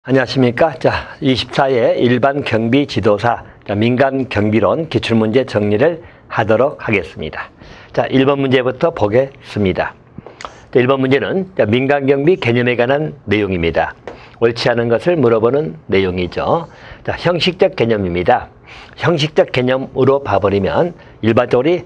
안녕하십니까. 자, 24회 일반 경비 지도사 민간 경비론 기출문제 정리를 하도록 하겠습니다. 자, 1번 문제부터 보겠습니다. 자, 1번 문제는 민간 경비 개념에 관한 내용입니다. 옳지 않은 것을 물어보는 내용이죠. 자, 형식적 개념입니다. 형식적 개념으로 봐버리면 일반적으로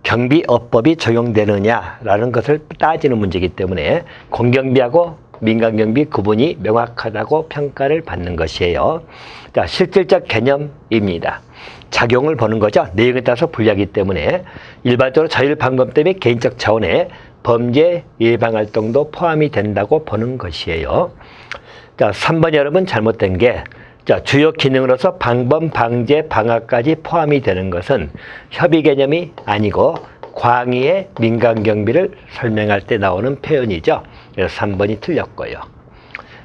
경비업법이 적용되느냐라는 것을 따지는 문제이기 때문에 공경비하고 민간경비 구분이 명확하다고 평가를 받는 것이에요. 자, 실질적 개념입니다. 작용을 보는 거죠. 내용에 따라서 불리하기 때문에 일반적으로 자율방법 때문에 개인적 차원의 범죄 예방활동도 포함이 된다고 보는 것이에요. 자, 3번 여러분 잘못된 게 주요 기능으로서 방범, 방제, 방화까지 포함이 되는 것은 협의 개념이 아니고 광의의 민간경비를 설명할 때 나오는 표현이죠. 그래서 3번이 틀렸고요.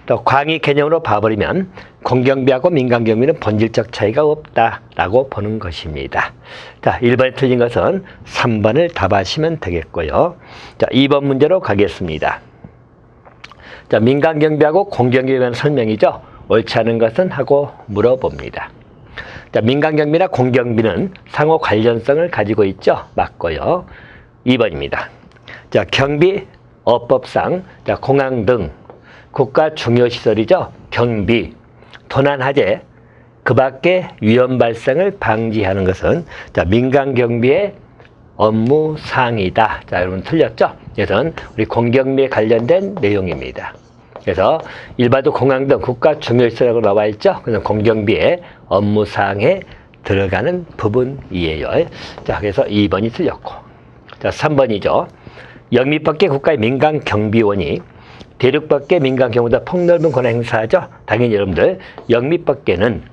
또 광의 개념으로 봐버리면 공경비하고 민간경비는 본질적 차이가 없다라고 보는 것입니다. 자, 1번에 틀린 것은 3번을 답하시면 되겠고요. 자, 2번 문제로 가겠습니다. 자, 민간경비하고 공경비에 관한 설명이죠. 옳지 않은 것은 하고 물어봅니다. 자, 민간경비나 공경비는 상호 관련성을 가지고 있죠. 맞고요. 2번입니다. 자, 경비업법상 공항 등 국가 중요시설이죠. 경비, 도난화재, 그 밖에 위험 발생을 방지하는 것은 민간경비의 업무사항이다. 자, 여러분 틀렸죠? 이것은 우리 공경비에 관련된 내용입니다. 그래서 일반도 공항 등 국가 중요시설이라고 나와 있죠. 그래서 공경비의 업무사항에 들어가는 부분이에요. 자, 그래서 2번이 틀렸고. 자, 3번이죠. 영미법계 국가의 민간경비원이 대륙법계 민간경보다 폭넓은 권한 행사하죠. 당연히 여러분들 영미법계는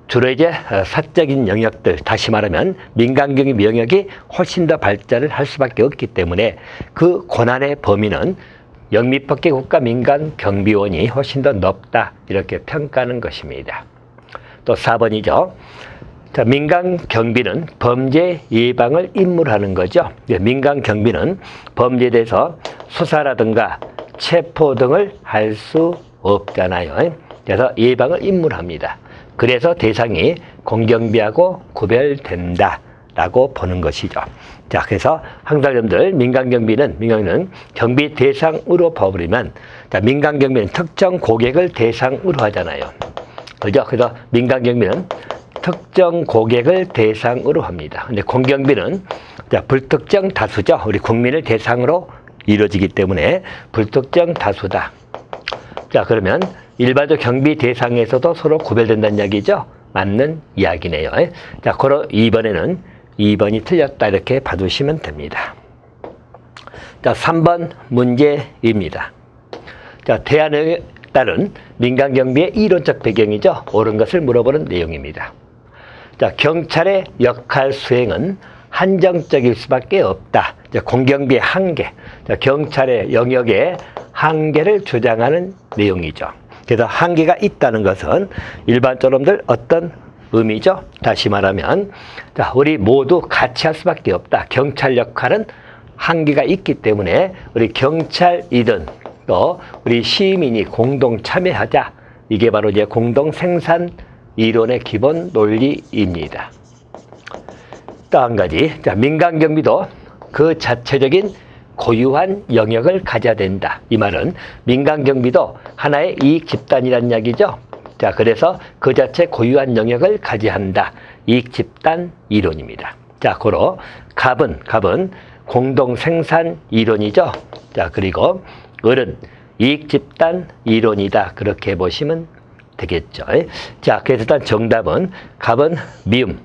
주로 이제 사적인 영역들, 다시 말하면 민간경비 영역이 훨씬 더 발달을 할 수밖에 없기 때문에 그 권한의 범위는 영미법계 국가 민간경비원이 훨씬 더 넓다 이렇게 평가하는 것입니다. 또 4번이죠. 자, 민간경비는 범죄 예방을 임무하는 거죠. 민간경비는 범죄에 대해서 수사라든가 체포 등을 할 수 없잖아요. 그래서 예방을 임무합니다. 그래서 대상이 공경비하고 구별된다 라고 보는 것이죠. 자, 그래서 항상 여러분들 민간경비는 경비 대상으로 봐버리면 민간경비는 특정 고객을 대상으로 하잖아요. 그죠? 그래서 민간경비는 특정 고객을 대상으로 합니다. 근데 공경비는 불특정 다수죠. 우리 국민을 대상으로 이루어지기 때문에 불특정 다수다. 자, 그러면 일반적 경비 대상에서도 서로 구별된다는 이야기죠. 맞는 이야기네요. 자, 그럼 2번에는 2번이 틀렸다 이렇게 봐두시면 됩니다. 자, 3번 문제입니다. 자, 대안에 따른 민간경비의 이론적 배경이죠. 옳은 것을 물어보는 내용입니다. 자, 경찰의 역할 수행은 한정적일 수밖에 없다. 자, 공경비의 한계, 자, 경찰의 영역의 한계를 주장하는 내용이죠. 그래서 한계가 있다는 것은 일반적으로들 어떤 의미죠? 다시 말하면 자, 우리 모두 같이 할 수밖에 없다. 경찰 역할은 한계가 있기 때문에 우리 경찰이든 또 우리 시민이 공동 참여하자. 이게 바로 이제 공동 생산 이론의 기본 논리입니다. 또 한 가지, 자, 민간경비도 그 자체적인 고유한 영역을 가져야 된다. 이 말은 민간경비도 하나의 이익 집단이라는 이야기죠. 자, 그래서 그 자체 고유한 영역을 가져야 한다. 이익 집단 이론입니다. 자, 고로 갑은 공동 생산 이론이죠. 자, 그리고 을은 이익 집단 이론이다. 그렇게 보시면 되겠죠. 자, 그래서 일단 정답은 갑은 미음,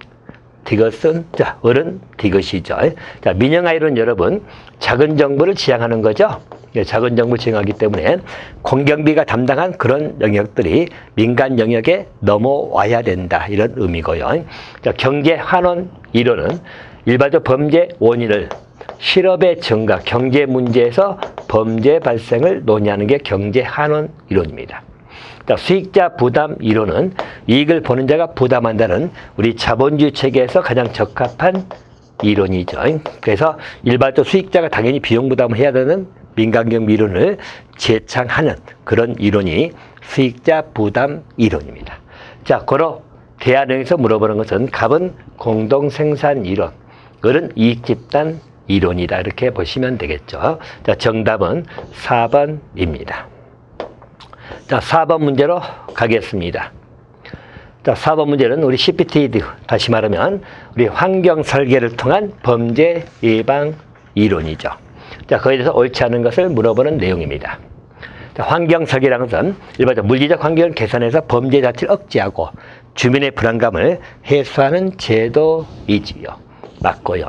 디귿은 자, 을은 디귿이죠. 자, 민영화 이론 여러분 작은 정부를 지향하는 거죠. 작은 정부를 지향하기 때문에 공경비가 담당한 그런 영역들이 민간 영역에 넘어와야 된다. 이런 의미고요. 자, 경제 환원 이론은 일반적 범죄 원인을 실업의 증가, 경제 문제에서 범죄 발생을 논의하는 게 경제 환원 이론입니다. 자, 수익자 부담 이론은 이익을 보는 자가 부담한다는 우리 자본주의 체계에서 가장 적합한 이론이죠. 그래서 일반적 수익자가 당연히 비용 부담을 해야 되는 민간경비 이론을 제창하는 그런 이론이 수익자 부담 이론입니다. 자, 고로 대안에서 물어보는 것은 갑은 공동생산 이론, 을은 이익집단 이론이다. 이렇게 보시면 되겠죠. 자, 정답은 4번입니다. 자, 4번 문제로 가겠습니다. 자, 4번 문제는 우리 CPT, 다시 말하면 우리 환경 설계를 통한 범죄 예방 이론이죠. 자, 거기에 대해서 옳지 않은 것을 물어보는 내용입니다. 자, 환경 설계라는 것은 일반적으로 물리적 환경을 개선해서 범죄 자체를 억제하고 주민의 불안감을 해소하는 제도이지요. 맞고요.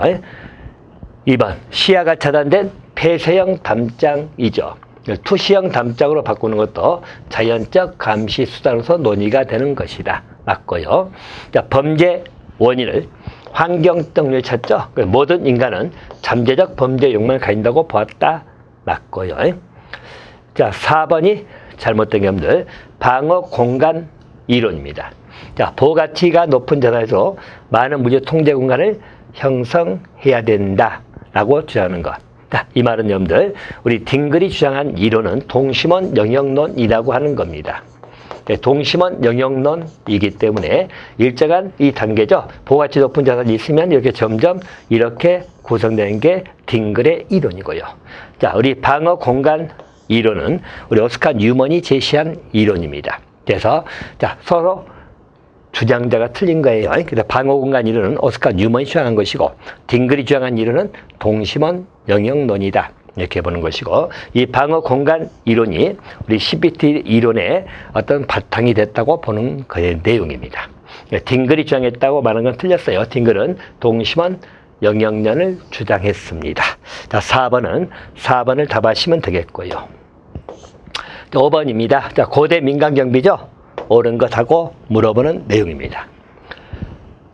2번, 시야가 차단된 폐쇄형 담장이죠. 투시형 담장으로 바꾸는 것도 자연적 감시 수단으로서 논의가 되는 것이다. 맞고요. 자, 범죄 원인을 환경 때문에 찾죠. 모든 인간은 잠재적 범죄 욕망을 가진다고 보았다. 맞고요. 자, 4번이 잘못된 점들, 방어 공간 이론입니다. 자, 보호가치가 높은 자산에서 많은 무료 통제 공간을 형성해야 된다라고 주장하는 것. 자, 이 말은 여러분들, 우리 딩글이 주장한 이론은 동심원 영역론이라고 하는 겁니다. 동심원 영역론이기 때문에 일정한 이 단계죠. 보호가치 높은 자산이 있으면 이렇게 점점 이렇게 구성되는 게 딩글의 이론이고요. 자, 우리 방어 공간 이론은 우리 오스카 뉴먼이 제시한 이론입니다. 그래서 자, 서로 주장자가 틀린 거예요. 그래서 방어 공간 이론은 오스카 뉴먼이 주장한 것이고, 딩글이 주장한 이론은 동심원 영역론이다. 이렇게 보는 것이고, 이 방어 공간 이론이 우리 CPT 이론의 어떤 바탕이 됐다고 보는 그의 내용입니다. 딩글이 주장했다고 말하는 건 틀렸어요. 딩글은 동심원 영역론을 주장했습니다. 자, 4번을 답하시면 되겠고요. 5번입니다. 자, 고대 민간경비죠. 옳은 것하고 물어보는 내용입니다.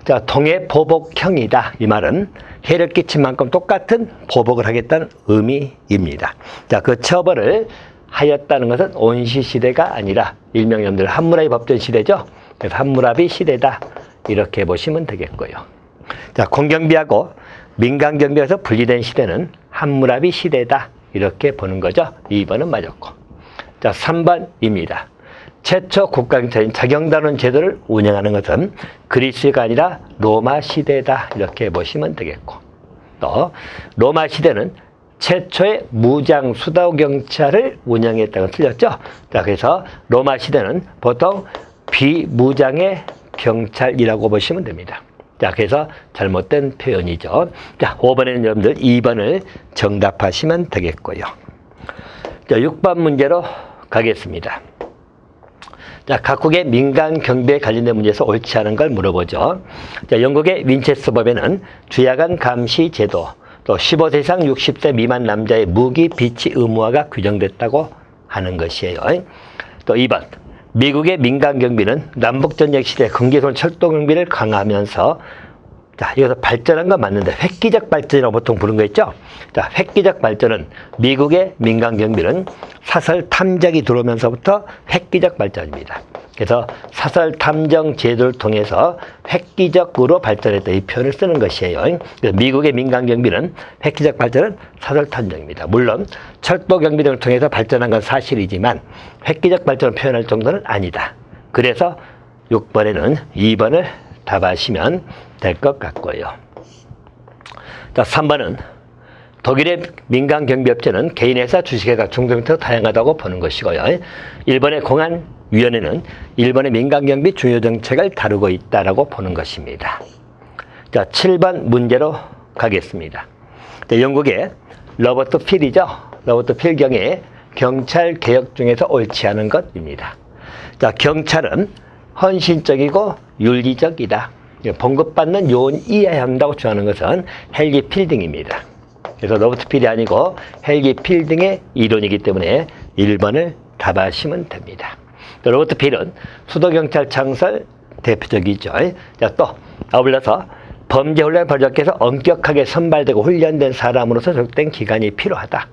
자, 통해 보복형이다. 이 말은 해를 끼친 만큼 똑같은 보복을 하겠다는 의미입니다. 자, 그 처벌을 하였다는 것은 온시 시대가 아니라 일명 여러분들 함무라비 법전 시대죠. 그래서 함무라비 시대다. 이렇게 보시면 되겠고요. 자, 공경비하고 민간경비에서 분리된 시대는 함무라비 시대다. 이렇게 보는 거죠. 2번은 맞았고. 자, 3번입니다. 최초 국가경찰인 자경단원 제도를 운영하는 것은 그리스가 아니라 로마 시대다. 이렇게 보시면 되겠고, 또 로마 시대는 최초의 무장 수도 경찰을 운영했다고 틀렸죠. 자, 그래서 로마 시대는 보통 비무장의 경찰이라고 보시면 됩니다. 자, 그래서 잘못된 표현이죠. 자, 5번에는 여러분들 2번을 정답하시면 되겠고요. 자, 6번 문제로 가겠습니다. 자, 각국의 민간 경비에 관련된 문제에서 옳지 않은 걸 물어보죠. 자, 영국의 윈체스터 법에는 주야간 감시 제도, 또 15세 이상 60세 미만 남자의 무기 비치 의무화가 규정됐다고 하는 것이에요. 또 2번, 미국의 민간 경비는 남북전쟁 시대 경계선 철도 경비를 강화하면서, 자, 여기서 발전한 건 맞는데 획기적 발전이라고 보통 부르는 거 있죠. 자, 획기적 발전은 미국의 민간 경비는 사설 탐정이 들어오면서부터 획기적 발전입니다. 그래서 사설 탐정 제도를 통해서 획기적으로 발전했다, 이 표현을 쓰는 것이에요. 그래서 미국의 민간 경비는 획기적 발전은 사설 탐정입니다. 물론 철도 경비 등을 통해서 발전한 건 사실이지만 획기적 발전을 표현할 정도는 아니다. 그래서 6번에는 2번을 답하시면 될 것 같고요. 자, 3번은 독일의 민간 경비업체는 개인회사, 주식회사, 중소형태로 다양하다고 보는 것이고요. 일본의 공안위원회는 일본의 민간 경비 중요 정책을 다루고 있다라고 보는 것입니다. 자, 7번 문제로 가겠습니다. 자, 영국의 로버트 필이죠. 로버트 필 경의 경찰 개혁 중에서 옳지 않은 것입니다. 자, 경찰은 헌신적이고 윤리적이다. 봉급받는 요원 이해해야 한다고 주장하는 것은 헬기 필딩입니다. 그래서 로버트 필이 아니고 헬기 필딩의 이론이기 때문에 1번을 답하시면 됩니다. 로버트 필은 수도경찰 창설 대표적이죠. 자, 또 아울러서 범죄 혼란을 벌잡기 위해서 엄격하게 선발되고 훈련된 사람으로서 적된 기간이 필요하다.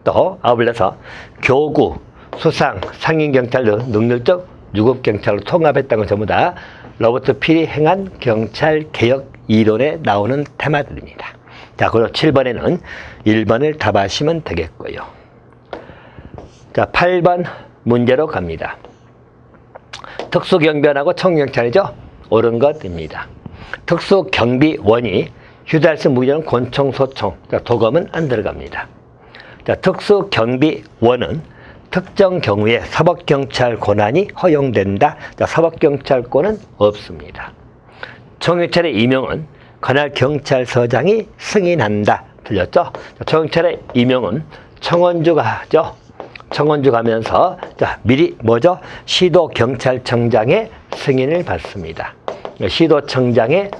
또 아울러서 교구, 수상, 상인경찰 등 능률적 유급경찰로 통합했다는 건 전부 다 로버트 필이 행한 경찰 개혁 이론에 나오는 테마들입니다. 자, 그리고 7번에는 1번을 답하시면 되겠고요. 자, 8번 문제로 갑니다. 특수경비원하고 청경찰이죠? 옳은 것입니다. 특수경비원이 휴대할 수 무기는 권총, 소총, 자, 도검은 안 들어갑니다. 자, 특수경비원은 특정 경우에 사법경찰 권한이 허용된다. 자, 사법경찰권은 없습니다. 청경찰의 임용은 관할 경찰서장이 승인한다. 틀렸죠? 자, 청경찰의 임용은 청원주가 하죠. 청원주 가면서 자, 미리 뭐죠? 시도경찰청장의 승인을 받습니다. 시도청장의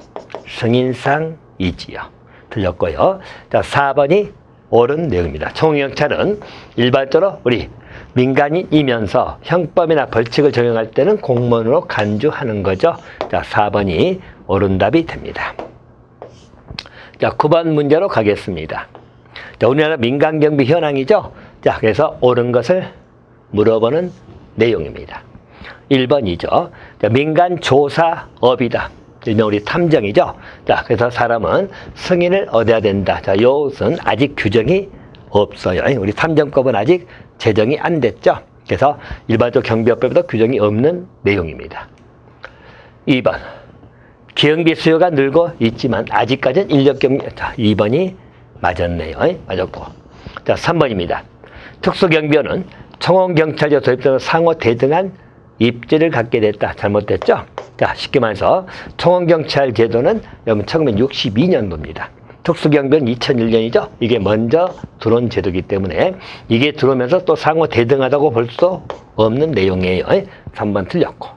승인상이지요. 틀렸고요. 자, 4번이 옳은 내용입니다. 청경찰은 일반적으로 우리 민간인이면서 형법이나 벌칙을 적용할 때는 공무원으로 간주하는 거죠. 자, 4번이 옳은 답이 됩니다. 자, 9번 문제로 가겠습니다. 자, 우리나라 민간경비 현황이죠. 자, 그래서 옳은 것을 물어보는 내용입니다. 1번이죠. 자, 민간조사업이다. 일명 우리 탐정이죠. 자, 그래서 사람은 승인을 얻어야 된다. 자, 이것은 아직 규정이 없어요. 우리 탐정법은 아직 제정이 안 됐죠. 그래서 일반적 경비업법에도 규정이 없는 내용입니다. 2번. 경비 수요가 늘고 있지만 아직까지는 인력경비. 자, 2번이 맞았네요. 맞았고. 자, 3번입니다. 특수경비원은 청원경찰제 도입되는 상호 대등한 입지를 갖게 됐다. 잘못됐죠? 자, 쉽게 말해서 청원경찰 제도는 여러분 1962년도입니다. 특수경비원 2001년이죠. 이게 먼저 들어온 제도이기 때문에 이게 들어오면서 또 상호 대등하다고 볼 수 없는 내용이에요. 3번 틀렸고.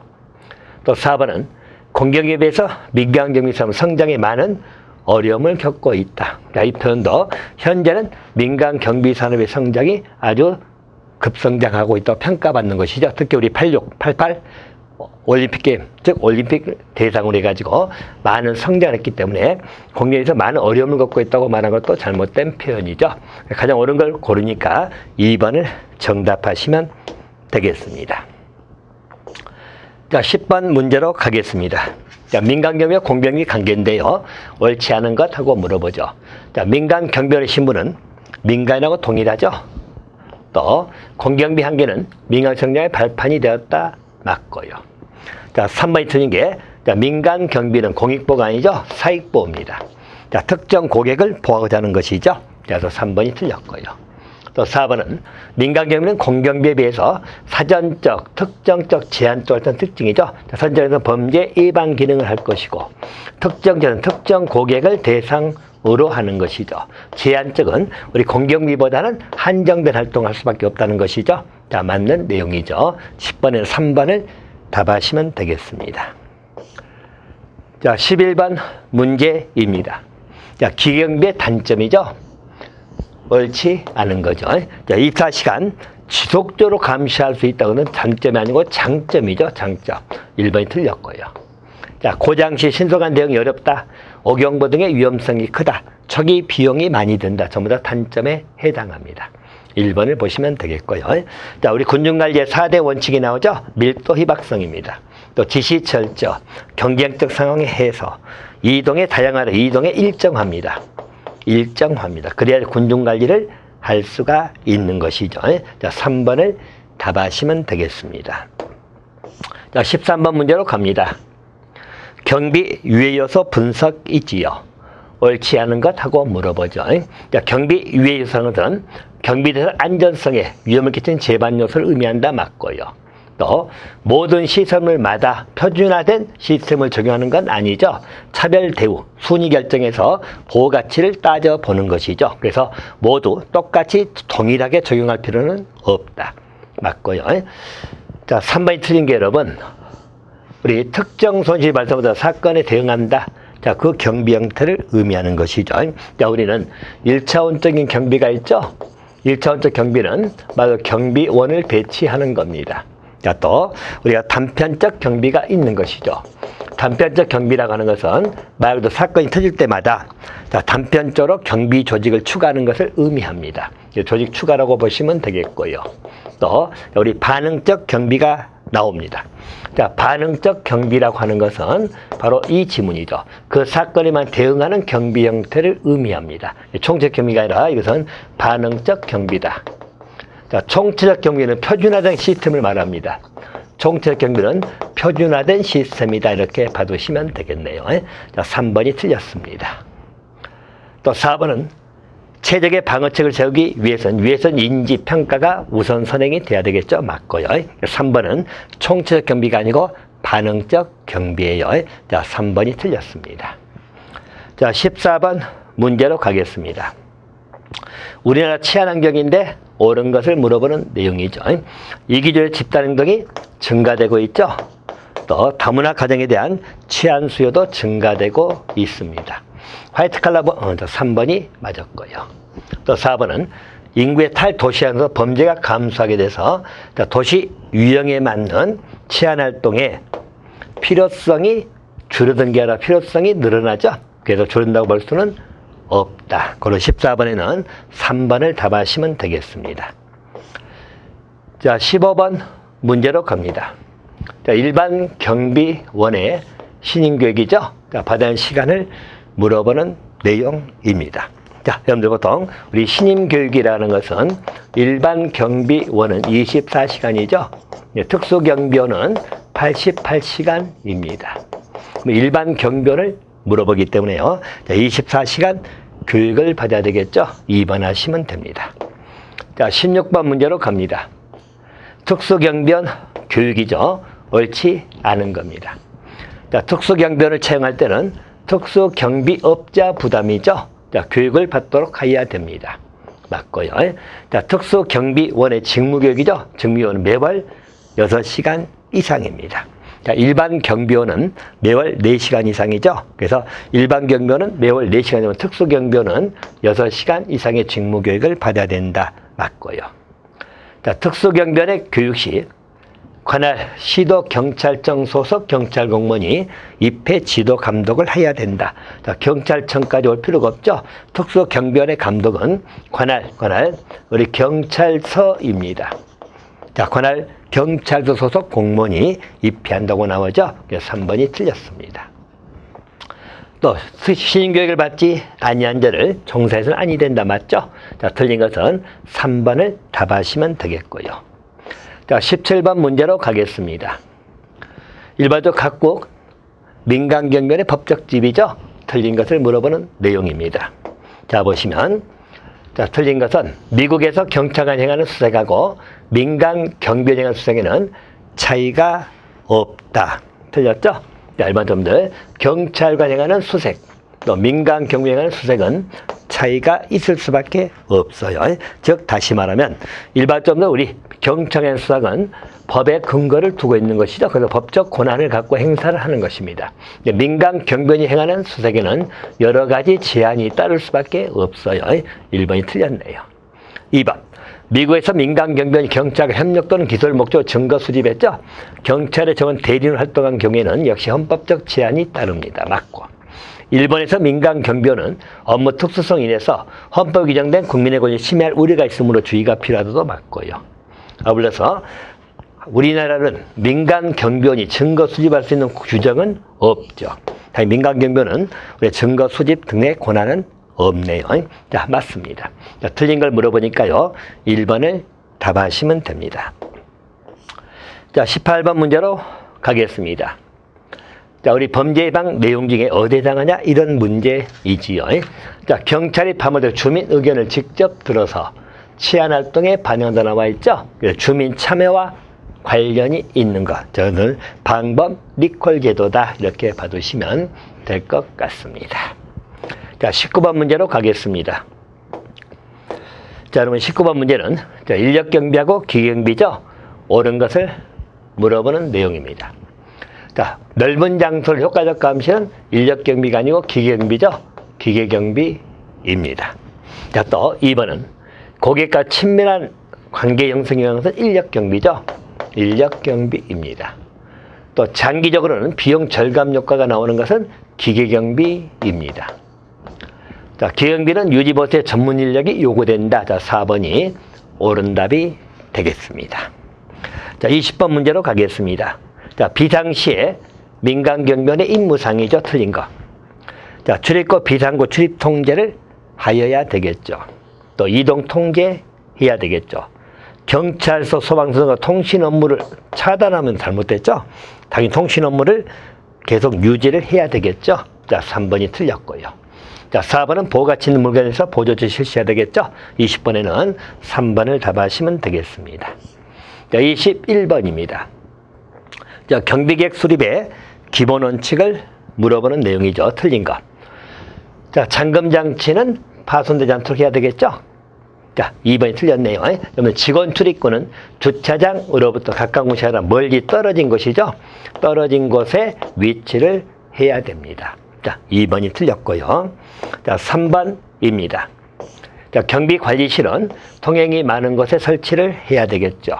또 4번은 공경에 비해서 민간경비 산업 성장에 많은 어려움을 겪고 있다. 자, 이 표현도 현재는 민간경비 산업의 성장이 아주 급성장하고 있다고 평가받는 것이죠. 특히 우리 86, 88 올림픽 게임, 즉 올림픽 대상으로 해가지고 많은 성장을 했기 때문에 공경에서 많은 어려움을 겪고 있다고 말한 것도 잘못된 표현이죠. 가장 옳은 걸 고르니까 2번을 정답하시면 되겠습니다. 자, 10번 문제로 가겠습니다. 자, 민간경비와 공병비 관계인데요. 옳지 않은 것하고 물어보죠. 자, 민간경비원의 신분은 민간인하고 동일하죠. 또 공경비 한계는 민간청장의 발판이 되었다. 맞고요. 자, 3번이 틀린 게 자, 민간경비는 공익보가 아니죠. 사익보입니다. 자, 특정 고객을 보호하고자 하는 것이죠. 그래서 3번이 틀렸고요. 또 4번은 민간경비는 공경비에 비해서 사전적, 특정적, 제한적 어떤 특징이죠. 자, 선정에서 범죄 예방 기능을 할 것이고 특정적은 특정 고객을 대상으로 하는 것이죠. 제한적은 우리 공경비보다는 한정된 활동을 할 수밖에 없다는 것이죠. 자, 맞는 내용이죠. 10번에서 3번을 답하시면 되겠습니다. 자, 11번 문제입니다. 자, 기경비의 단점이죠. 옳지 않은 거죠. 자, 24시간 지속적으로 감시할 수 있다고는 단점이 아니고 장점이죠. 장점. 1번이 틀렸고요. 자, 고장 시 신속한 대응이 어렵다. 오경보 등의 위험성이 크다. 초기 비용이 많이 든다. 전부 다 단점에 해당합니다. 1번을 보시면 되겠고요. 자, 우리 군중관리의 4대 원칙이 나오죠. 밀도 희박성입니다. 또 지시 철저, 경쟁적 상황의 해소, 이동의 다양하다. 이동의 일정화입니다. 일정화입니다. 그래야 군중관리를 할 수가 있는 것이죠. 자, 3번을 답하시면 되겠습니다. 자, 13번 문제로 갑니다. 경비 유해 요소 분석이지요. 옳지 않은 것하고 물어보죠. 자, 경비 유해 요소는 경비대상 안전성에 위험을 끼치는 제반 요소를 의미한다. 맞고요. 또 모든 시설물마다 표준화된 시스템을 적용하는 건 아니죠. 차별 대우, 순위 결정에서 보호 가치를 따져보는 것이죠. 그래서 모두 똑같이 동일하게 적용할 필요는 없다. 맞고요. 자, 3번이 틀린 게 여러분, 우리 특정 손실 발생보다 사건에 대응한다. 자, 그 경비 형태를 의미하는 것이죠. 자, 우리는 1차원적인 경비가 있죠. 1차원적 경비는 바로 경비원을 배치하는 겁니다. 자, 또 우리가 단편적 경비가 있는 것이죠. 단편적 경비라고 하는 것은 말 그대로 사건이 터질 때마다 자, 단편적으로 경비 조직을 추가하는 것을 의미합니다. 조직 추가라고 보시면 되겠고요. 또 우리 반응적 경비가 나옵니다. 자, 반응적 경비라고 하는 것은 바로 이 지문이죠. 그 사건에만 대응하는 경비 형태를 의미합니다. 총책 경비가 아니라 이것은 반응적 경비다. 자, 총체적 경비는 표준화된 시스템을 말합니다. 총체적 경비는 표준화된 시스템이다. 이렇게 봐두시면 되겠네요. 자, 3번이 틀렸습니다. 또 4번은 최적의 방어책을 세우기 위해서는 인지, 평가가 우선 선행이 돼야 되겠죠. 맞고요. 3번은 총체적 경비가 아니고 반응적 경비예요. 자, 3번이 틀렸습니다. 자, 14번 문제로 가겠습니다. 우리나라 치안환경인데 옳은 것을 물어보는 내용이죠. 이기주의 집단행동이 증가되고 있죠. 또 다문화 가정에 대한 치안 수요도 증가되고 있습니다. 화이트 칼라 3번이 맞았고요. 또 4번은 인구의 탈도시화에서 범죄가 감소하게 돼서 도시 유형에 맞는 치안 활동의 필요성이 줄어든 게 아니라 필요성이 늘어나죠. 그래서 줄어든다고 볼 수는 없다. 그리고 14번에는 3번을 답하시면 되겠습니다. 자, 15번 문제로 갑니다. 자, 일반 경비원의 신임교육이죠. 자, 받은 시간을 물어보는 내용입니다. 자, 여러분들 보통 우리 신임교육이라는 것은 일반 경비원은 24시간이죠. 특수경비원은 88시간입니다. 일반 경비원을 물어보기 때문에요. 자, 24시간 교육을 받아야 되겠죠. 2번 하시면 됩니다. 자, 16번 문제로 갑니다. 특수경비원 교육이죠. 옳지 않은 겁니다. 자, 특수경비원을 채용할 때는 특수경비업자 부담이죠. 자, 교육을 받도록 해야 됩니다. 맞고요. 자, 특수경비원의 직무교육이죠. 직무교육은 매월 6시간 이상입니다. 자, 일반 경비원은 매월 4시간 이상이죠. 그래서 일반 경비원은 매월 4시간이면 특수경비원은 6시간 이상의 직무교육을 받아야 된다. 맞고요. 자, 특수경비원의 교육 시 관할 시도경찰청 소속 경찰 공무원이 입회 지도 감독을 해야 된다. 자, 경찰청까지 올 필요가 없죠. 특수경비원의 감독은 관할 우리 경찰서입니다. 자, 관할 경찰서 소속 공무원이 입회한다고 나오죠. 그래서 3번이 틀렸습니다. 또 신임교육을 받지 아니한 자를 종사해서는 아니 된다. 맞죠? 자, 틀린 것은 3번을 답하시면 되겠고요. 자, 17번 문제로 가겠습니다. 일반적 각국 민간경비원의 법적 지위죠. 틀린 것을 물어보는 내용입니다. 자, 보시면 자, 틀린 것은 미국에서 경찰관이 행하는 수색하고 민간 경비원이 행하는 수색에는 차이가 없다. 틀렸죠? 자, 일반점들 경찰관이 행하는 수색, 또 민간 경비원이 행하는 수색은 차이가 있을 수밖에 없어요. 즉 다시 말하면 일반점들 우리 경찰의 수색은 법의 근거를 두고 있는 것이죠. 그래서 법적 권한을 갖고 행사를 하는 것입니다. 민간 경비원이 행하는 수색에는 여러 가지 제한이 따를 수밖에 없어요. 1번이 틀렸네요. 2번. 미국에서 민간 경비원이 경찰과 협력 또는 기소를 목적으로 증거 수집했죠. 경찰의 정원 대리인으로 활동한 경우에는 역시 헌법적 제한이 따릅니다. 맞고. 일본에서 민간 경비원은 업무 특수성에 인해서 헌법 규정된 국민의 권리를 침해할 우려가 있으므로 주의가 필요하다도 맞고요. 아울러서 우리나라는 민간 경비원이 증거 수집할 수 있는 규정은 없죠. 민간 경비원은 우리 증거 수집 등의 권한은 없네요. 자, 맞습니다. 자, 틀린 걸 물어보니까요. 1번을 답하시면 됩니다. 자, 18번 문제로 가겠습니다. 자, 우리 범죄 예방 내용 중에 어디에 해당하냐? 이런 문제이지요. 자, 경찰이 밤을 주민 의견을 직접 들어서 치안 활동에 반영도 나와 있죠. 주민 참여와 관련이 있는 것. 저는 방법 리콜 제도다. 이렇게 봐두시면 될 것 같습니다. 자, 19번 문제로 가겠습니다. 자, 여러분 19번 문제는 인력 경비하고 기계경비죠. 옳은 것을 물어보는 내용입니다. 자, 넓은 장소를 효과적 감시는 인력 경비가 아니고 기계경비죠. 기계경비입니다. 자, 또 2번은 고객과 친밀한 관계 형성에 의한 것은 인력 경비죠. 인력 경비입니다. 또 장기적으로는 비용 절감 효과가 나오는 것은 기계경비입니다. 자, 기계경비는 유지보수의 전문 인력이 요구된다. 자, 4번이 옳은 답이 되겠습니다. 자, 20번 문제로 가겠습니다. 자, 비상시에 민간경비원의 임무상이죠. 틀린 거. 자, 출입구 비상구 출입 통제를 하여야 되겠죠. 또 이동 통제해야 되겠죠. 경찰서, 소방서 통신 업무를 차단하면 잘못됐죠? 당연히 통신 업무를 계속 유지를 해야 되겠죠? 자, 3번이 틀렸고요. 자, 4번은 보호가치 있는 물건에서 보조조치 실시해야 되겠죠? 20번에는 3번을 답하시면 되겠습니다. 자, 21번입니다. 자, 경비계획 수립의 기본 원칙을 물어보는 내용이죠. 틀린 것. 자, 잠금장치는 파손되지 않도록 해야 되겠죠? 자, 2번이 틀렸네요. 그러면 직원 출입구는 주차장으로부터 가까운 곳이 아니라 멀리 떨어진 곳이죠. 떨어진 곳에 위치를 해야 됩니다. 자, 2번이 틀렸고요. 자, 3번입니다. 자, 경비관리실은 통행이 많은 곳에 설치를 해야 되겠죠.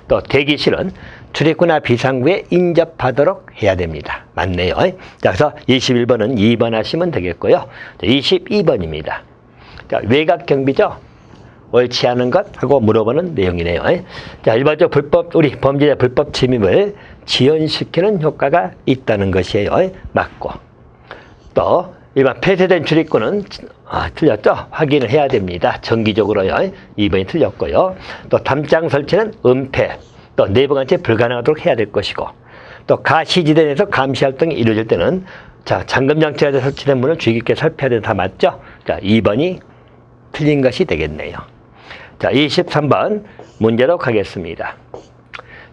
또 대기실은 출입구나 비상구에 인접하도록 해야 됩니다. 맞네요. 자, 그래서 21번은 2번 하시면 되겠고요. 자, 22번입니다. 자, 외곽 경비죠. 옳지 않은 것 하고 물어보는 내용이네요. 자, 일반적으로 우리 범죄자 불법 침입을 지연시키는 효과가 있다는 것이에요. 맞고. 또 일반 폐쇄된 출입구는 틀렸죠? 확인을 해야 됩니다. 정기적으로요. 2번이 틀렸고요. 또 담장 설치는 은폐, 또 내부 관찰이 불가능하도록 해야 될 것이고, 또 가시지대 내에서 감시 활동이 이루어질 때는 자, 잠금장치가 설치된 문을 주의 깊게 살펴야 된다. 맞죠? 자, 2번이 틀린 것이 되겠네요. 자, 23번 문제로 가겠습니다.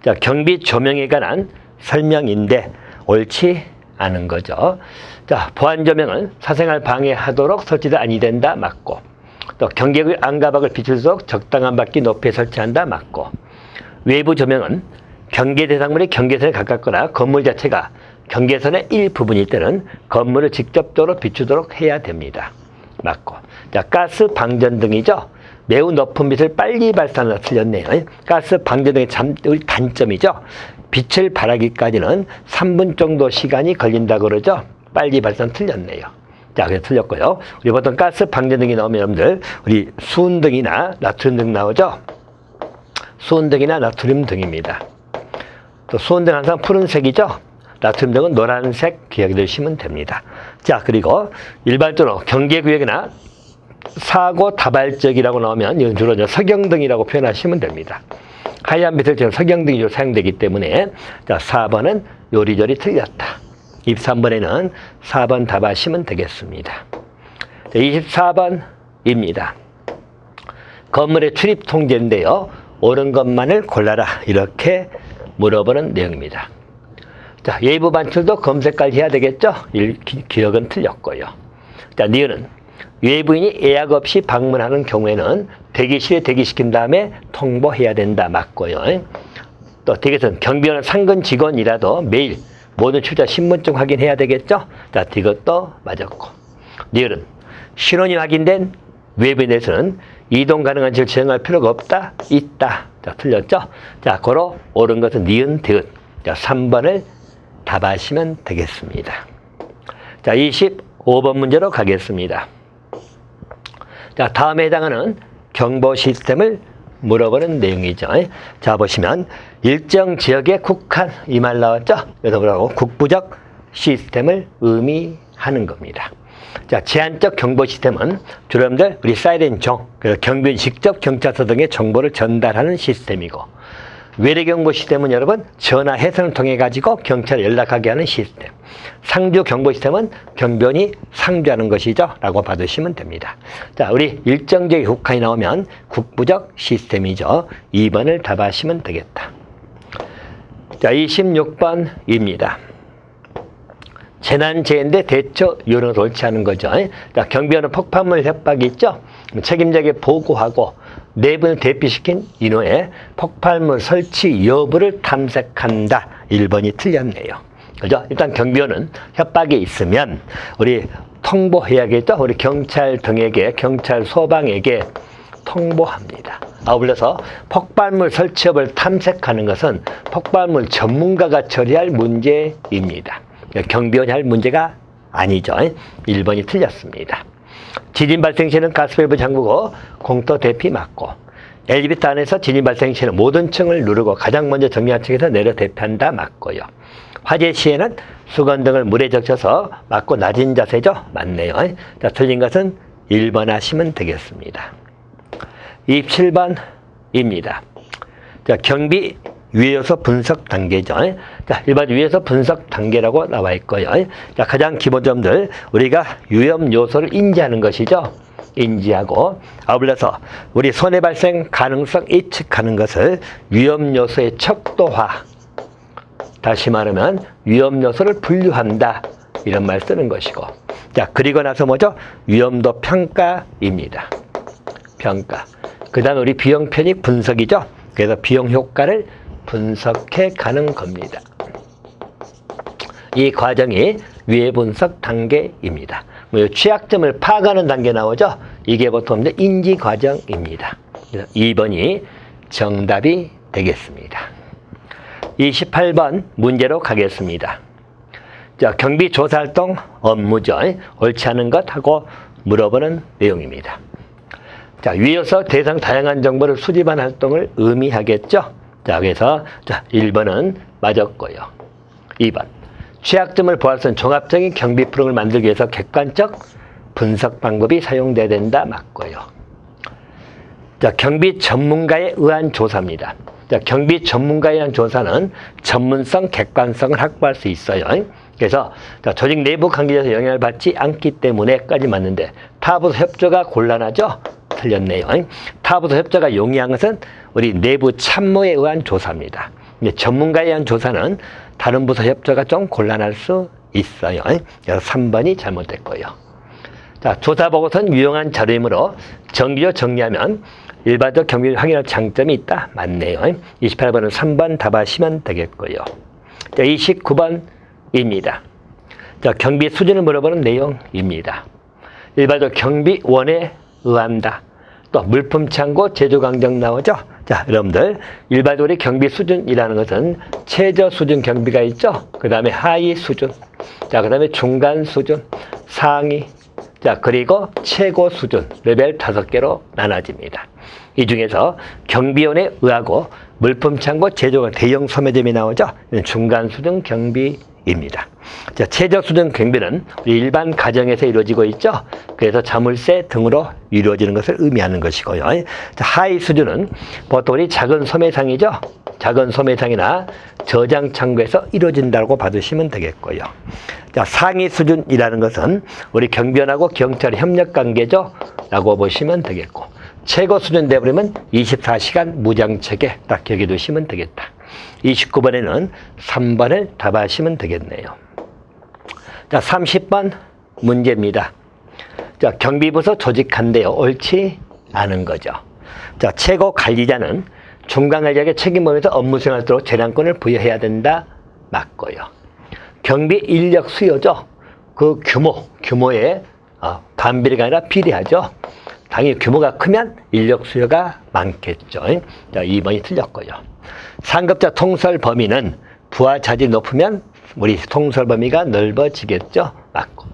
자, 경비 조명에 관한 설명인데 옳지 않은 거죠. 자, 보안 조명은 사생활 방해하도록 설치도 아니 된다. 맞고. 또 경계구역 안가박을 비출수록 적당한 밖에 높이에 설치한다. 맞고. 외부 조명은 경계 대상물이 경계선에 가깝거나 건물 자체가 경계선의 일부분일 때는 건물을 직접적으로 비추도록 해야 됩니다. 맞고. 자, 가스 방전등이죠. 매우 높은 빛을 빨리 발산하다. 틀렸네요. 가스 방전등의 단점이죠. 빛을 발하기까지는 3분 정도 시간이 걸린다고 그러죠. 빨리 발산 틀렸네요. 자, 그래서 틀렸고요. 우리 보통 가스 방전등이 나오면 여러분들 우리 수은등이나 나트륨등 나오죠. 수은등이나 나트륨등입니다. 또 수은등 항상 푸른색이죠. 나트륨등은 노란색 기억해 두시면 됩니다. 자, 그리고 일반적으로 경계구역이나 사고 다발적이라고 나오면 이건 주로 석영등이라고 표현하시면 됩니다. 하얀 빛을 지금 석영등이 주로 사용되기 때문에 자, 4번은 요리조리 틀렸다. 23번에는 4번 답하시면 되겠습니다. 자, 24번입니다. 건물의 출입 통제인데요. 옳은 것만을 골라라. 이렇게 물어보는 내용입니다. 자, 외부 반출도 검색 관리해야 되겠죠? 기억은 틀렸고요. 자, 니은은 외부인이 예약 없이 방문하는 경우에는 대기실에 대기시킨 다음에 통보해야 된다. 맞고요. 또 대기실은 경비원은 상근 직원이라도 매일 모든 출자 신분증 확인해야 되겠죠? 자, 이것도 맞았고. 니은은 신원이 확인된 외부인에 대해서는 이동 가능한 지역을 지정할 필요가 없다. 있다. 자, 틀렸죠? 자, 고로 옳은 것은 니은, 디귿. 자, 3번을 답하시면 되겠습니다. 자, 25번 문제로 가겠습니다. 자, 다음에 해당하는 경보 시스템을 물어보는 내용이죠. 자, 보시면 일정 지역에 국한 이 말 나왔죠? 그래서 뭐라고? 국부적 시스템을 의미하는 겁니다. 자, 제한적 경보 시스템은 주로 여러분들 우리 사이렌 종, 그래서 경비원 직접 경찰서 등의 정보를 전달하는 시스템이고, 외래 경보 시스템은 여러분 전화 해선을 통해 가지고 경찰에 연락하게 하는 시스템. 상주 경보 시스템은 경비원이 상주하는 것이죠. 라고 받으시면 됩니다. 자, 우리 일정적인 국한이 나오면 국부적 시스템이죠. 2번을 답하시면 되겠다. 자, 26번입니다. 재난재해인데 대처 요령을 옳지 않은 거죠. 자, 경비원은 폭발물 협박이 있죠. 책임자에게 보고하고 내분을 대피시킨 인후에 폭발물 설치 여부를 탐색한다. 1번이 틀렸네요. 그죠? 일단 경비원은 협박이 있으면 우리 통보해야겠죠. 우리 경찰 등에게, 경찰 소방에게 통보합니다. 아울러서 폭발물 설치 여부를 탐색하는 것은 폭발물 전문가가 처리할 문제입니다. 경비원이 할 문제가 아니죠. 1번이 틀렸습니다. 지진 발생 시에는 가스밸브 잠그고 공터 대피 막고, 엘리베이터 안에서 지진 발생 시에는 모든 층을 누르고 가장 먼저 정리한 층에서 내려 대피한다. 맞고요. 화재 시에는 수건 등을 물에 적셔서 막고 낮은 자세죠. 맞네요. 자, 틀린 것은 1번 하시면 되겠습니다. 27번입니다. 자, 경비 유해 요소 분석 단계죠. 자, 일반 유해 요소 분석 단계라고 나와 있고요. 자, 가장 기본 점들 우리가 위험 요소를 인지하는 것이죠. 인지하고 아울러서 우리 손해 발생 가능성 예측하는 것을 위험 요소의 척도화. 다시 말하면 위험 요소를 분류한다. 이런 말 쓰는 것이고. 자, 그리고 나서 뭐죠? 위험도 평가입니다. 평가. 그다음 우리 비용 편익 분석이죠. 그래서 비용 효과를 분석해 가는 겁니다. 이 과정이 위해 분석 단계입니다. 취약점을 파악하는 단계 나오죠. 이게 보통 인지 과정입니다. 그래서 2번이 정답이 되겠습니다. 28번 문제로 가겠습니다. 자, 경비 조사 활동 업무죠. 옳지 않은 것하고 물어보는 내용입니다. 자, 위에서 대상 다양한 정보를 수집하는 활동을 의미하겠죠. 자, 그래서 자, 1번은 맞았고요. 2번. 취약점을 보완할 수 있는 종합적인 경비 프로그램을 만들기 위해서 객관적 분석 방법이 사용돼야 된다. 맞고요. 자, 경비 전문가에 의한 조사입니다. 자, 경비 전문가에 의한 조사는 전문성, 객관성을 확보할 수 있어요. 그래서 자, 조직 내부 관계에서 영향을 받지 않기 때문에까지 맞는데 타부서 협조가 곤란하죠? 틀렸네요. 타부서 협조가 용이한 것은 우리 내부 참모에 의한 조사입니다. 근데 전문가에 의한 조사는 다른 부서 협조가 좀 곤란할 수 있어요. 그래서 3번이 잘못됐고요. 자, 조사 보고서는 유용한 자료이므로 정기적으로 정리하면 일반적 경비를 확인할 장점이 있다. 맞네요. 28번은 3번 답하시면 되겠고요. 자, 29번입니다. 자, 경비 수준을 물어보는 내용입니다. 일반적 경비원에 의한다. 또 물품 창고 제조 강정 나오죠. 자, 여러분들 일반적으로 경비 수준이라는 것은 최저 수준 경비가 있죠. 그 다음에 하위 수준, 자, 그 다음에 중간 수준, 상위, 자, 그리고 최고 수준 레벨 5개로 나눠집니다. 이 중에서 경비원에 의하고 물품 창고 제조가 대형 소매점이 나오죠. 중간 수준 경비입니다. 자, 최저 수준 경비는 우리 일반 가정에서 이루어지고 있죠. 그래서 자물쇠 등으로 이루어지는 것을 의미하는 것이고요. 자, 하위 수준은 보통 우리 작은 소매상이죠. 작은 소매상이나 저장 창고에서 이루어진다고 받으시면 되겠고요. 자, 상위 수준이라는 것은 우리 경비원하고 경찰의 협력 관계죠. 라고 보시면 되겠고, 최고 수준 되버리면 24시간 무장체계 딱 기억해 두시면 되겠다. 29번에는 3번을 답하시면 되겠네요. 자, 30번 문제입니다. 자, 경비부서 조직한데요. 옳지 않은 거죠. 자, 최고 관리자는 중간 관리자에게 책임을 서 업무 수행하도록 재량권을 부여해야 된다. 맞고요. 경비 인력 수요죠. 그 규모에 반비례가 아니라 비례하죠. 당연히 규모가 크면 인력 수요가 많겠죠. 자, 2번이 틀렸고요. 상급자 통솔 범위는 부하 자질이 높으면 우리 통솔 범위가 넓어지겠죠. 맞고.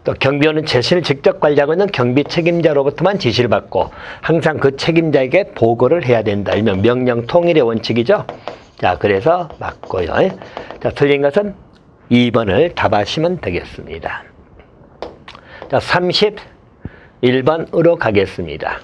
또 경비원은 자신을 직접 관리하고 있는 경비 책임자로부터만 지시를 받고 항상 그 책임자에게 보고를 해야 된다. 일명 명령 통일의 원칙이죠. 자, 그래서 맞고요. 자, 틀린 것은 2번을 답하시면 되겠습니다. 자, 31번으로 가겠습니다.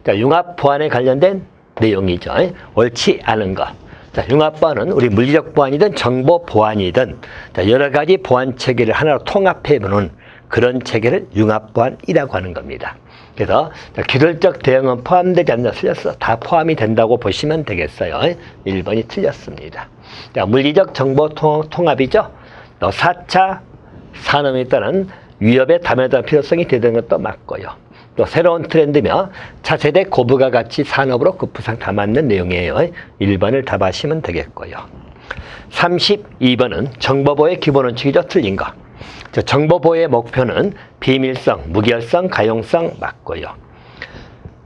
자, 융합 보안에 관련된 내용이죠. 옳지 않은 것. 자, 융합 보안은 우리 물리적 보안이든 정보 보안이든 자, 여러 가지 보안 체계를 하나로 통합해 보는 그런 체계를 융합 보안이라고 하는 겁니다. 그래서 기술적 대응은 포함되지 않나 틀렸어. 다 포함이 된다고 보시면 되겠어요. 1번이 틀렸습니다. 자, 물리적 정보 통합이죠. 또 4차 산업에 따른 위협에 담여다 필요성이 되는 것도 맞고요. 또 새로운 트렌드며 차세대 고부가 가치 산업으로 급부상 다 맞는 내용이에요. 1번을 답하시면 되겠고요. 32번은 정보보호의 기본 원칙이죠. 틀린 거. 정보보호의 목표는 비밀성, 무결성, 가용성 맞고요.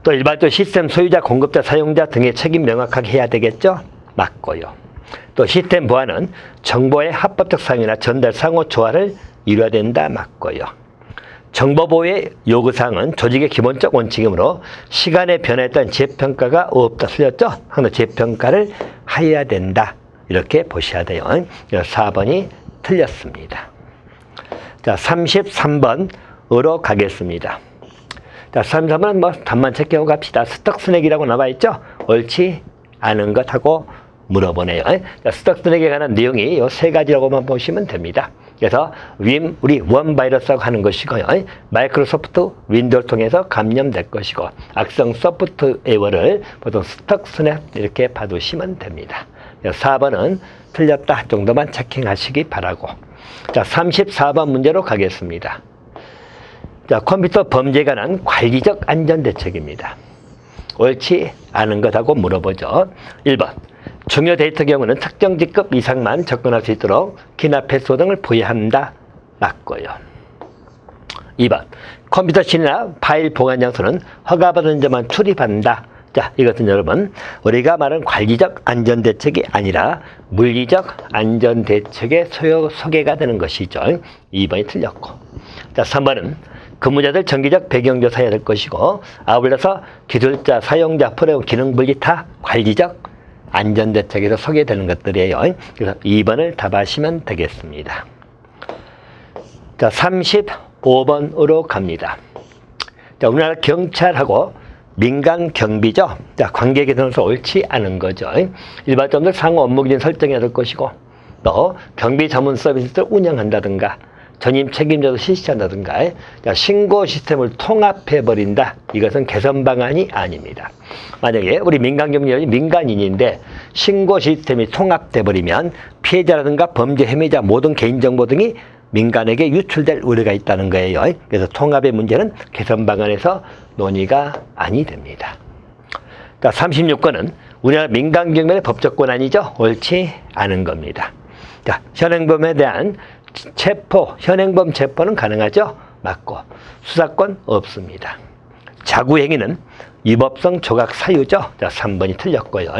또 일반적 시스템 소유자, 공급자, 사용자 등의 책임 명확하게 해야 되겠죠. 맞고요. 또 시스템 보안은 정보의 합법적 사용이나 전달, 상호, 조화를 이루어야 된다. 맞고요. 정보보호의 요구사항은 조직의 기본적 원칙이므로 시간의 변화에 따른 재평가가 없다. 틀렸죠? 항상 재평가를 해야 된다. 이렇게 보셔야 돼요. 4번이 틀렸습니다. 자, 33번으로 가겠습니다. 자, 33번은 답만 체크하고 갑시다. 스톡 스낵이라고 나와 있죠? 옳지 아는 것하고 물어보네요. 자, 스톡슨에게 관한 내용이 이 세 가지라고만 보시면 됩니다. 그래서 우리 원 바이러스라고 하는 것이고요. 마이크로소프트 윈도우를 통해서 감염될 것이고, 악성 소프트웨어를 보통 스톡슨에 이렇게 봐두시면 됩니다. 4번은 틀렸다 정도만 체킹하시기 바라고. 자, 34번 문제로 가겠습니다. 자, 컴퓨터 범죄에 관한 관리적 안전대책입니다. 옳지 않은 것하고 물어보죠. 1번. 중요 데이터 경우는 특정 직급 이상만 접근할 수 있도록 키나 패스워드 등을 부여한다. 맞고요. 2번. 컴퓨터 실이나 파일 보관 장소는 허가받은 점만 출입한다. 자, 이것은 여러분, 우리가 말하는 관리적 안전대책이 아니라 물리적 안전대책의 소개가 되는 것이죠. 2번이 틀렸고. 자, 3번은 근무자들 정기적 배경조사해야 될 것이고, 아울러서 기술자, 사용자, 프로그램, 기능 분리 다 관리적 안전대책에서 소개되는 것들이에요. 그래서 2번을 답하시면 되겠습니다. 자, 35번으로 갑니다. 자, 우리나라 경찰하고 민간 경비죠. 자, 관계 개선에서 옳지 않은 거죠. 일반점들 상호 업무 기준 설정해야 될 것이고, 또 경비 전문 서비스를 운영한다든가, 전임 책임자도 실시한다든가, 자, 신고 시스템을 통합해버린다. 이것은 개선 방안이 아닙니다. 만약에 우리 민간경비원이 민간인인데 신고 시스템이 통합돼버리면 피해자라든가 범죄 혐의자 모든 개인정보 등이 민간에게 유출될 우려가 있다는 거예요. 그래서 통합의 문제는 개선 방안에서 논의가 아니 됩니다. 자, 36번은 우리나라 민간경비원의 법적 권한이죠. 옳지 않은 겁니다. 자, 현행범에 대한 현행범 체포는 가능하죠? 맞고, 수사권 없습니다. 자구행위는 위법성 조각 사유죠? 자, 3번이 틀렸고요.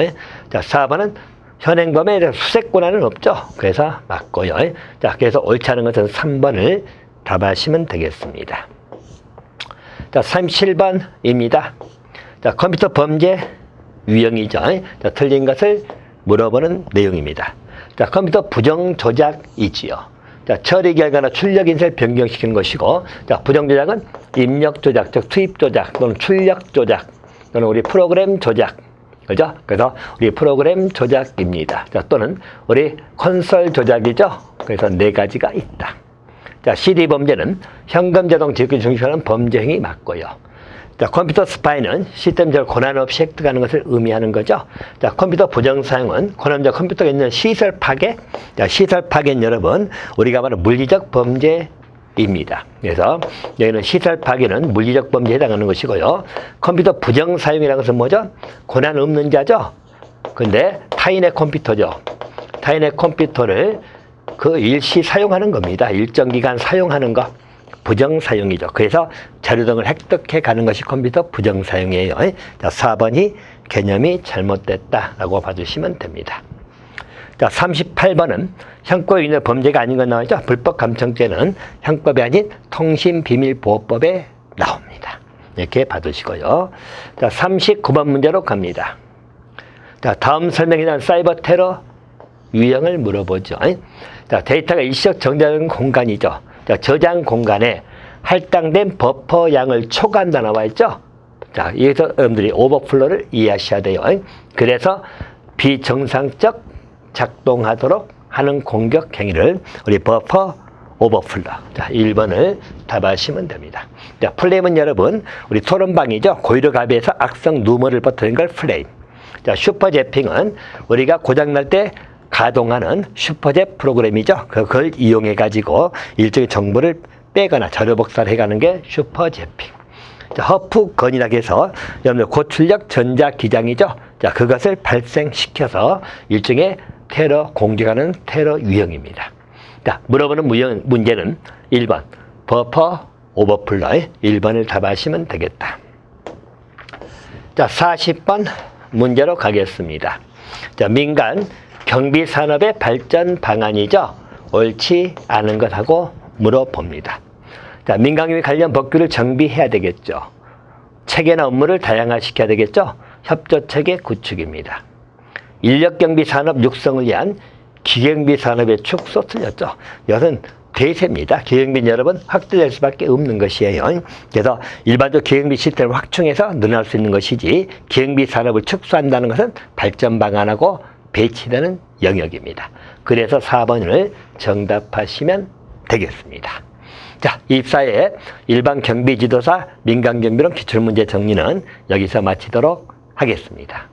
자, 4번은 현행범에 대한 수색 권한은 없죠? 그래서 맞고요. 자, 그래서 옳지 않은 것은 3번을 답하시면 되겠습니다. 자, 37번입니다. 자, 컴퓨터 범죄 유형이죠? 자, 틀린 것을 물어보는 내용입니다. 자, 컴퓨터 부정 조작이지요. 자, 처리 결과나 출력 인쇄를 변경시키는 것이고, 자, 부정 조작은 입력 조작, 즉 투입 조작 또는 출력 조작 또는 우리 프로그램 조작, 그죠? 그래서 우리 프로그램 조작입니다. 자, 또는 우리 콘솔 조작이죠. 그래서 네 가지가 있다. 자, CD 범죄는 현금 자동 지급을 중시하는 범죄 행위 맞고요. 자, 컴퓨터 스파이는 시스템적 권한 없이 획득하는 것을 의미하는 거죠. 자, 컴퓨터 부정 사용은 권한자 컴퓨터가 있는 시설 파괴. 자, 시설 파괴는 여러분, 우리가 말하는 물리적 범죄입니다. 그래서 여기는 시설 파괴는 물리적 범죄에 해당하는 것이고요. 컴퓨터 부정 사용이라는 것은 뭐죠? 권한 없는 자죠. 근데 타인의 컴퓨터죠. 타인의 컴퓨터를 그 일시 사용하는 겁니다. 일정 기간 사용하는 것. 부정 사용이죠. 그래서 자료 등을 획득해 가는 것이 컴퓨터 부정 사용이에요. 자, 4번이 개념이 잘못됐다라고 봐주시면 됩니다. 자, 38번은 형법에 있는 범죄가 아닌 건 나오죠. 불법 감청죄는 형법이 아닌 통신비밀보호법에 나옵니다. 이렇게 봐두시고요. 자, 39번 문제로 갑니다. 자, 다음 설명에 대한 사이버 테러 유형을 물어보죠. 자, 데이터가 일시적 정자된 공간이죠. 자, 저장 공간에 할당된 버퍼 양을 초과한다 나와 있죠. 자, 여기서 여러분들이 오버플로를 이해하셔야 돼요. 그래서 비정상적 작동하도록 하는 공격 행위를 우리 버퍼 오버플로. 자, 1번을 답하시면 됩니다. 자, 플레임은 여러분, 우리 토론방이죠. 고의로 가비해서 악성 누머를 퍼뜨린 걸 플레임. 자, 슈퍼제핑은 우리가 고장날 때 가동하는 슈퍼젯 프로그램이죠. 그걸 이용해 가지고 일종의 정보를 빼거나 자료 복사를 해가는 게 슈퍼제핑. 자, 허프건이라고 해서 여러분들 고출력 전자기장이죠. 자, 그것을 발생시켜서 일종의 테러 공격하는 테러 유형입니다. 자, 물어보는 문제는 1번 버퍼 오버플로 1번을 답하시면 되겠다. 자, 40번 문제로 가겠습니다. 자, 민간 경비 산업의 발전 방안이죠. 옳지 않은 것하고 물어봅니다. 자, 민간경비 관련 법규를 정비해야 되겠죠. 체계나 업무를 다양화시켜야 되겠죠. 협조체계 구축입니다. 인력경비 산업 육성을 위한 기경비 산업의 축소 틀렸죠. 이것은 대세입니다. 기획비 여러분 확대될 수밖에 없는 것이에요. 그래서 일반적으로 기획비 시스템을 확충해서 늘어날 수 있는 것이지 기획비 산업을 축소한다는 것은 발전 방안하고 배치되는 영역입니다. 그래서 4번을 정답하시면 되겠습니다. 자, 입사의 일반 경비 지도사, 민간 경비론 기출문제 정리는 여기서 마치도록 하겠습니다.